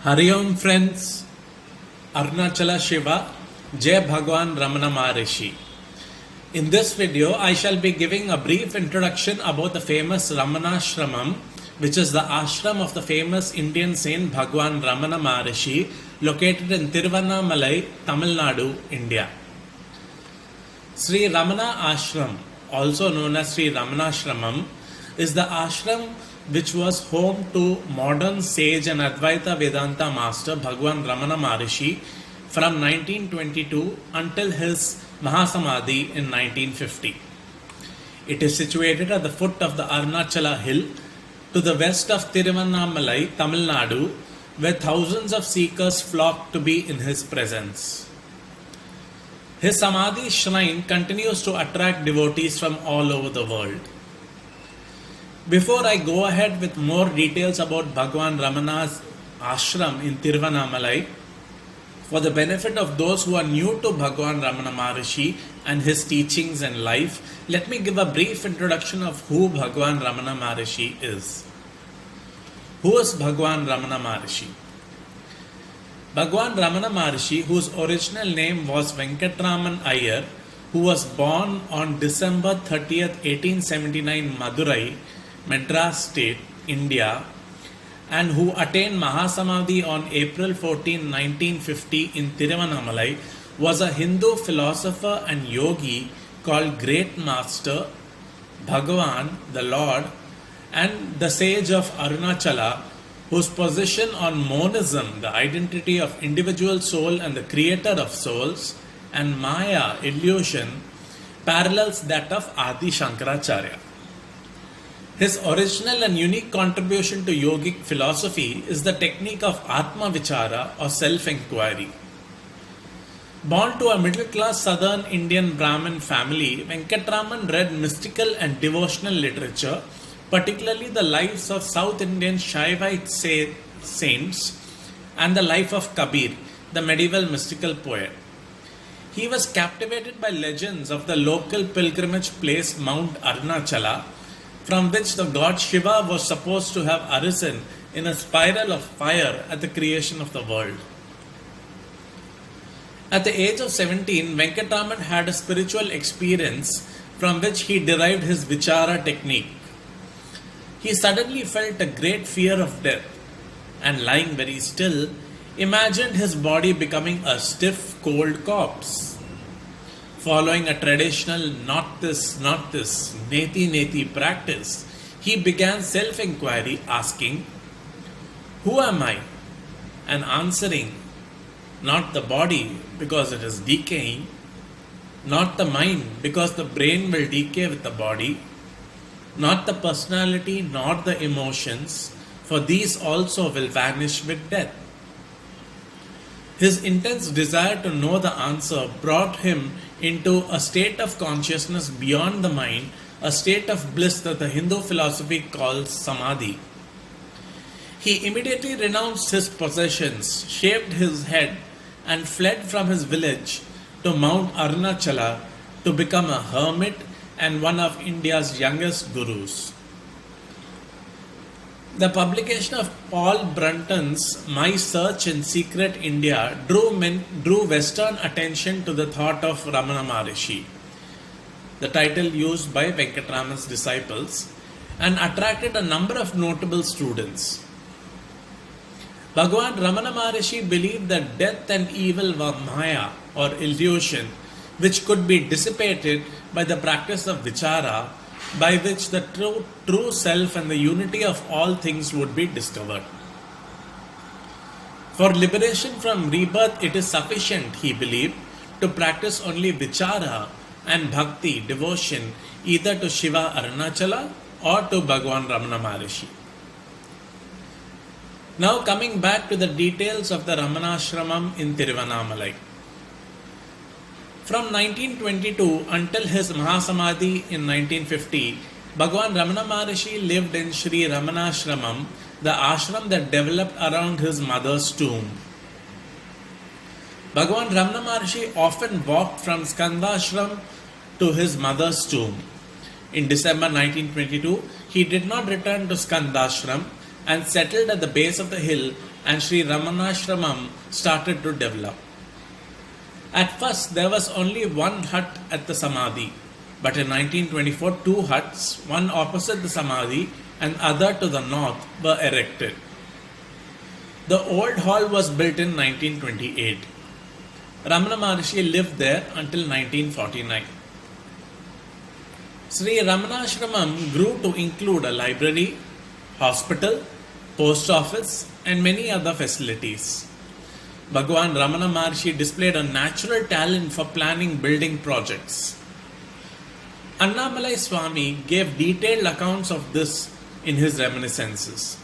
Hari Om friends, Arunachala Shiva, Jai Bhagwan Ramana Maharishi. In this video, I shall be giving a brief introduction about the famous Ramanashramam, which is the ashram of the famous Indian saint Bhagwan Ramana Maharishi, located in Tiruvannamalai, Tamil Nadu, India. Sri Ramana Ashram, also known as Sri Ramanashramam, is the ashram which was home to modern sage and Advaita Vedanta master Bhagwan Ramana Maharishi from 1922 until his Mahasamadhi in 1950. It is situated at the foot of the Arunachala hill to the west of Tiruvannamalai, Tamil Nadu, where thousands of seekers flock to be in his presence. His Samadhi shrine continues to attract devotees from all over the world. Before I go ahead with more details about Bhagwan Ramana's ashram in Tiruvannamalai, for the benefit of those who are new to Bhagwan Ramana Maharishi and his teachings and life, let me give a brief introduction of who Bhagwan Ramana Maharishi is. Who is Bhagwan Ramana Maharishi? Bhagwan Ramana Maharishi, whose original name was Venkatraman Iyer, who was born on December 30th, 1879 Madurai, Madras State, India, and who attained Mahasamadhi on April 14, 1950 in Tiruvannamalai, was a Hindu philosopher and yogi called Great Master, Bhagavan, the Lord, and the sage of Arunachala, whose position on monism, the identity of individual soul and the creator of souls, and Maya, illusion, parallels that of Adi Shankaracharya. His original and unique contribution to yogic philosophy is the technique of Atma Vichara or self-inquiry. Born to a middle-class southern Indian Brahmin family, Venkatraman read mystical and devotional literature, particularly the lives of South Indian Shaivite saints and the life of Kabir, the medieval mystical poet. He was captivated by legends of the local pilgrimage place Mount Arunachala, from which the god Shiva was supposed to have arisen in a spiral of fire at the creation of the world. At the age of 17, Venkatraman had a spiritual experience from which he derived his Vichara technique. He suddenly felt a great fear of death and, lying very still, imagined his body becoming a stiff, cold corpse. Following a traditional not this, neti neti practice, he began self-inquiry asking, "Who am I?" and answering, "Not the body because it is decaying, not the mind because the brain will decay with the body, not the personality nor the emotions, for these also will vanish with death." His intense desire to know the answer brought him into a state of consciousness beyond the mind, a state of bliss that the Hindu philosophy calls Samadhi. He immediately renounced his possessions, shaved his head, and fled from his village to Mount Arunachala to become a hermit and one of India's youngest gurus. The publication of Paul Brunton's My Search in Secret India drew Western attention to the thought of Ramana Maharishi, the title used by Venkatraman's disciples, and attracted a number of notable students. Bhagwan Ramana Maharishi believed that death and evil were Maya or illusion, which could be dissipated by the practice of Vichara, by which the true self and the unity of all things would be discovered. For liberation from rebirth, it is sufficient, he believed, to practice only Vichara and Bhakti, devotion, either to Shiva Arunachala or to Bhagwan Ramana Maharishi. Now coming back to the details of the Ramanashramam in Tiruvannamalai. From 1922 until his Mahasamadhi in 1950, Bhagwan Ramana Maharishi lived in Sri Ramanashramam, the ashram that developed around his mother's tomb. Bhagwan Ramana Maharishi often walked from Skandashram to his mother's tomb. In December 1922, he did not return to Skandashram and settled at the base of the hill, and Sri Ramanashramam started to develop. At first, there was only one hut at the Samadhi, but in 1924, two huts, one opposite the Samadhi and other to the north, were erected. The old hall was built in 1928. Ramana Maharshi lived there until 1949. Sri Ramanashramam grew to include a library, hospital, post office, and many other facilities. Bhagwan Ramana Maharshi displayed a natural talent for planning building projects. Annamalai Swami gave detailed accounts of this in his reminiscences.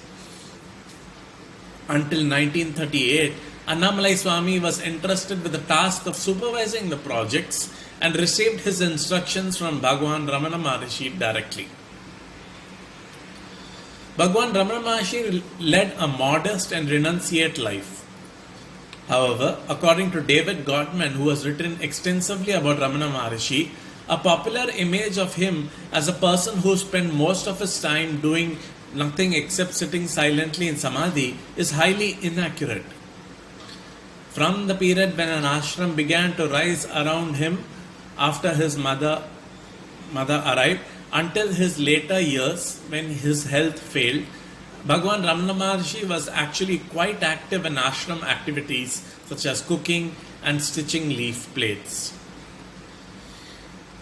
Until 1938, Annamalai Swami was entrusted with the task of supervising the projects and received his instructions from Bhagwan Ramana Maharshi directly. Bhagwan Ramana Maharshi led a modest and renunciate life. However, according to David Gottman, who has written extensively about Ramana Maharshi, a popular image of him as a person who spent most of his time doing nothing except sitting silently in Samadhi is highly inaccurate. From the period when an ashram began to rise around him after his mother arrived until his later years when his health failed, Bhagwan Ramana Maharshi was actually quite active in ashram activities such as cooking and stitching leaf plates.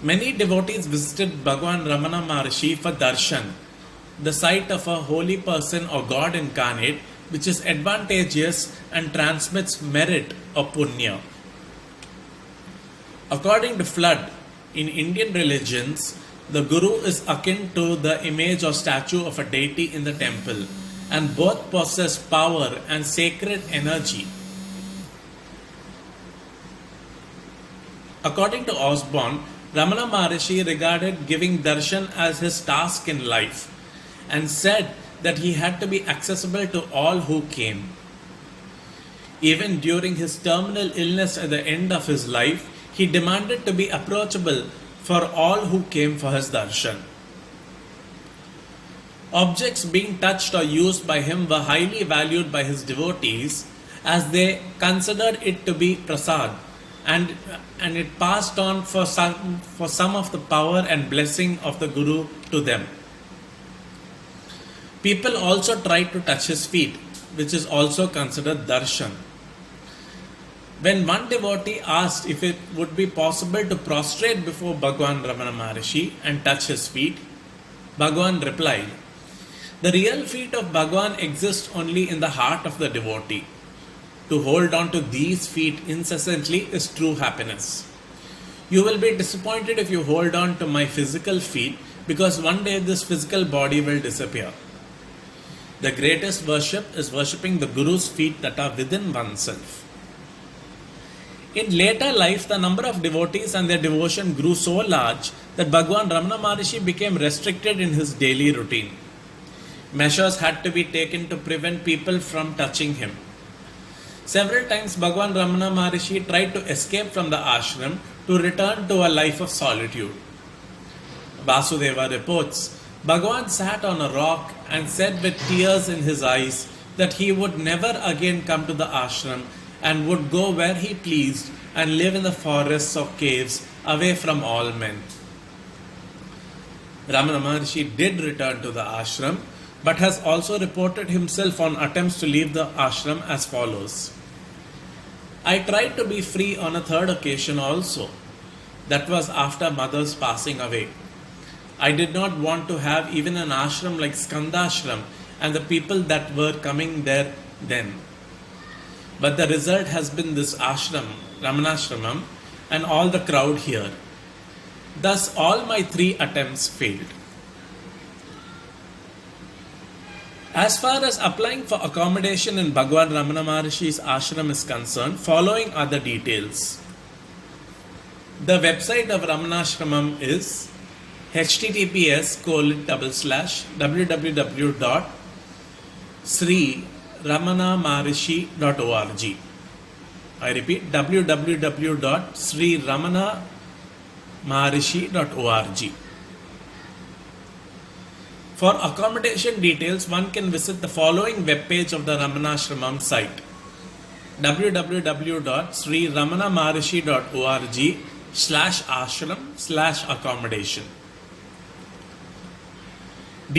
Many devotees visited Bhagwan Ramana Maharshi for darshan, the sight of a holy person or God incarnate, which is advantageous and transmits merit or punya. According to Flood, in Indian religions, the Guru is akin to the image or statue of a deity in the temple, and both possess power and sacred energy. According to Osborne, Ramana Maharshi regarded giving darshan as his task in life and said that he had to be accessible to all who came. Even during his terminal illness at the end of his life, he demanded to be approachable for all who came for his darshan. Objects being touched or used by him were highly valued by his devotees as they considered it to be prasad, and it passed on for some of the power and blessing of the Guru to them. People also tried to touch his feet, which is also considered darshan. When one devotee asked if it would be possible to prostrate before Bhagwan Ramana Maharshi and touch his feet, Bhagwan replied, "The real feet of Bhagwan exist only in the heart of the devotee. To hold on to these feet incessantly is true happiness. You will be disappointed if you hold on to my physical feet because one day this physical body will disappear. The greatest worship is worshipping the Guru's feet that are within oneself." In later life, the number of devotees and their devotion grew so large that Bhagwan Ramana Maharshi became restricted in his daily routine. Measures had to be taken to prevent people from touching him. Several times Bhagwan Ramana Maharshi tried to escape from the ashram to return to a life of solitude. Vasudeva reports, Bhagwan sat on a rock and said with tears in his eyes that he would never again come to the ashram and would go where he pleased and live in the forests or caves away from all men. Ramana Maharshi did return to the ashram, but has also reported himself on attempts to leave the ashram as follows. "I tried to be free on a third occasion also. That was after mother's passing away. I did not want to have even an ashram like Skandashram and the people that were coming there then. But the result has been this ashram, Ramanashramam, and all the crowd here. Thus all my 3 attempts failed." As far as applying for accommodation in Bhagwan Ramana Maharshi's ashram is concerned, following are the details. The website of Ramanashramam is https://www.sriramanaMaharishi.org. I repeat, www.sriramanaMaharishi.org. For accommodation details, one can visit the following webpage of the Ramanashramam site: www.sriramanaMaharishi.org/ashram/accommodation.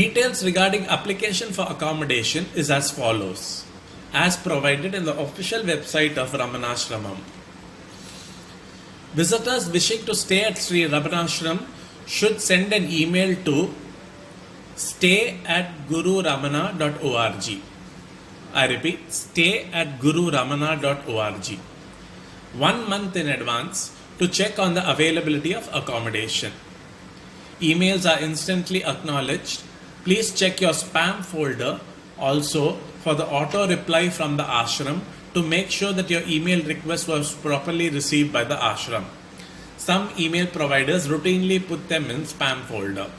Details regarding application for accommodation is as follows, as provided in the official website of Ramanashramam. Visitors wishing to stay at Sri Ramanashram should send an email to stay@gururamana.org. I repeat, stay@gururamana.org 1 month in advance to check on the availability of accommodation. Emails are instantly acknowledged. Please check your spam folder also for the auto reply from the ashram to make sure that your email request was properly received by the ashram. Some email providers routinely put them in spam folder.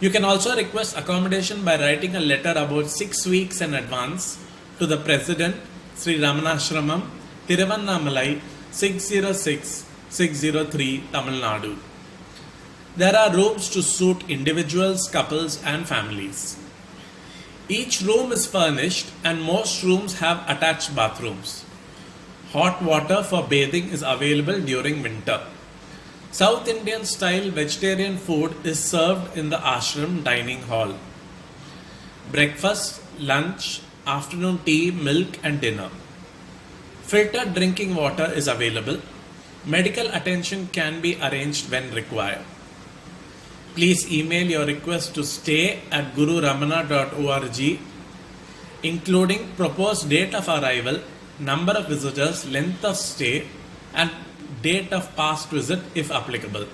You can also request accommodation by writing a letter about 6 weeks in advance to the President, Sri Ramanashramam, Tiruvannamalai, 606603, Tamil Nadu. There are rooms to suit individuals, couples and families. Each room is furnished and most rooms have attached bathrooms. Hot water for bathing is available during winter. South Indian style vegetarian food is served in the ashram dining hall. Breakfast, lunch, afternoon tea, milk and dinner. Filtered drinking water is available. Medical attention can be arranged when required. Please email your request to stay@gururamana.org, including proposed date of arrival, number of visitors, length of stay, and date of past visit if applicable.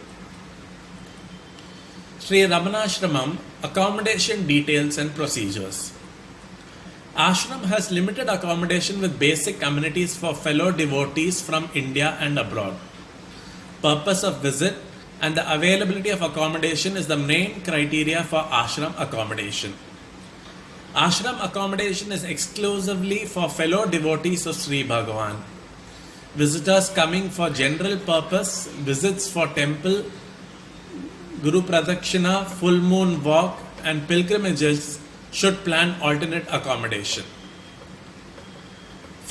Sri Ramanashramam accommodation details and procedures. Ashram has limited accommodation with basic amenities for fellow devotees from India and abroad. Purpose of visit and the availability of accommodation is the main criteria for ashram accommodation. Ashram accommodation is exclusively for fellow devotees of Sri Bhagavan. Visitors coming for general purpose, visits for temple, Guru Pradakshina, full moon walk and pilgrimages should plan alternate accommodation.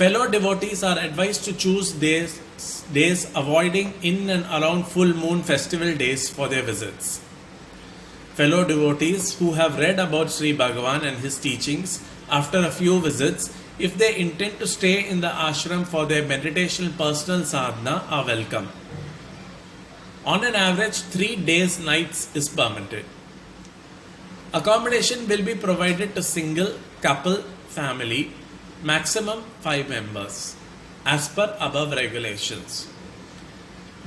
Fellow devotees are advised to choose days avoiding in and around full moon festival days for their visits. Fellow devotees who have read about Sri Bhagavan and his teachings after a few visits, if they intend to stay in the ashram for their meditation personal sadhana, are welcome. On an average, 3 days nights is permitted. Accommodation will be provided to single, couple, family, maximum 5 members, as per above regulations.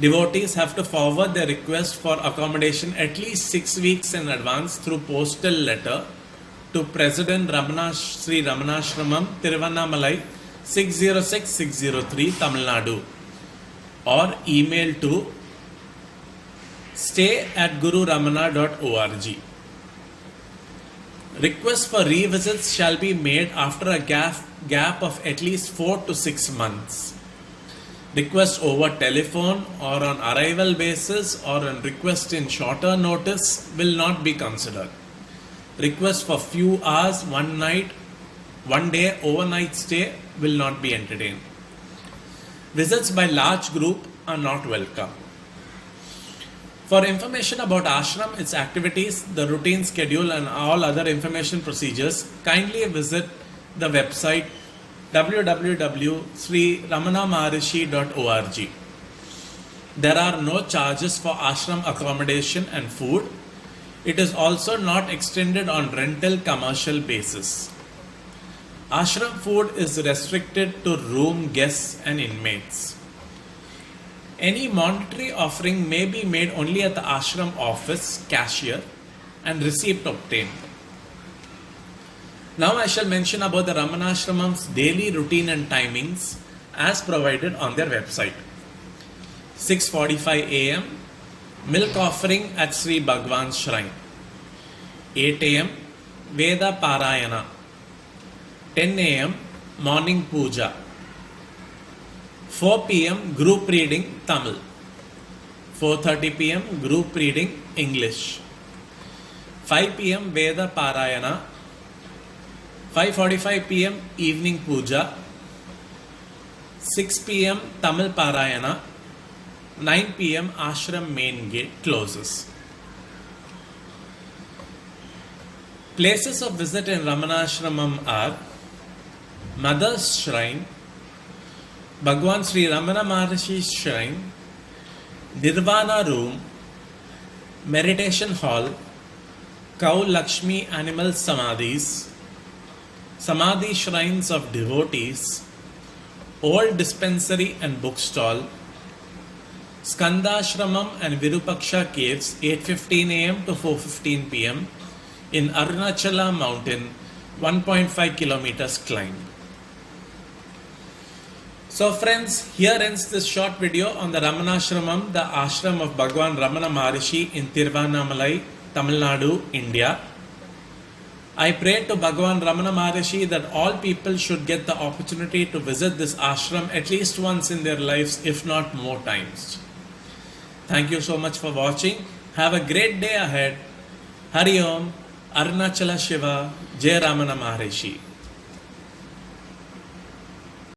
Devotees have to forward their request for accommodation at least 6 weeks in advance through postal letter to President Sri Ramanashramam, Tiruvannamalai, 606603, Tamil Nadu, or email to stay@gururamana.org. Requests for revisits shall be made after a gap of at least 4 to 6 months. Request over telephone or on arrival basis or on request in shorter notice will not be considered. Requests for few hours, one day overnight stay will not be entertained. Visits by large group are not welcome. For information about ashram, its activities, the routine schedule and all other information procedures, kindly visit the website www.sriramanaMaharishi.org. There are no charges for ashram accommodation and food. It is also not extended on rental commercial basis. Ashram food is restricted to room guests and inmates. Any monetary offering may be made only at the ashram office, cashier, and receipt obtained. Now I shall mention about the Ramanashramam's daily routine and timings as provided on their website. 6:45 a.m. milk offering at Sri Bhagwan's shrine. 8 a.m. Veda Parayana. 10 a.m. morning puja. 4 p.m. group reading Tamil. 4:30 p.m. group reading English. 5 p.m. Veda Parayana, 5:45 p.m. Evening Puja, 6 p.m. Tamil Parayana, 9 p.m. Ashram main gate closes. Places of visit in Ramanashramam are Mother's Shrine, Bhagwan Sri Ramana Maharishi's Shrine, Nirvana Room, Meditation Hall, Cow Lakshmi Animal Samadhis, Samadhi Shrines of Devotees, Old Dispensary and Bookstall, Skandashramam and Virupaksha Caves, 8:15 a.m. to 4:15 p.m. in Arunachala Mountain, 1.5 kilometers climb. So friends, here ends this short video on the Ramanashramam, the ashram of Bhagwan Ramana Maharishi in Tiruvannamalai, Tamil Nadu, India. I pray to Bhagwan Ramana Maharishi that all people should get the opportunity to visit this ashram at least once in their lives, if not more times. Thank you so much for watching. Have a great day ahead. Hari Om, Arunachala Shiva, Jai Ramana Maharishi.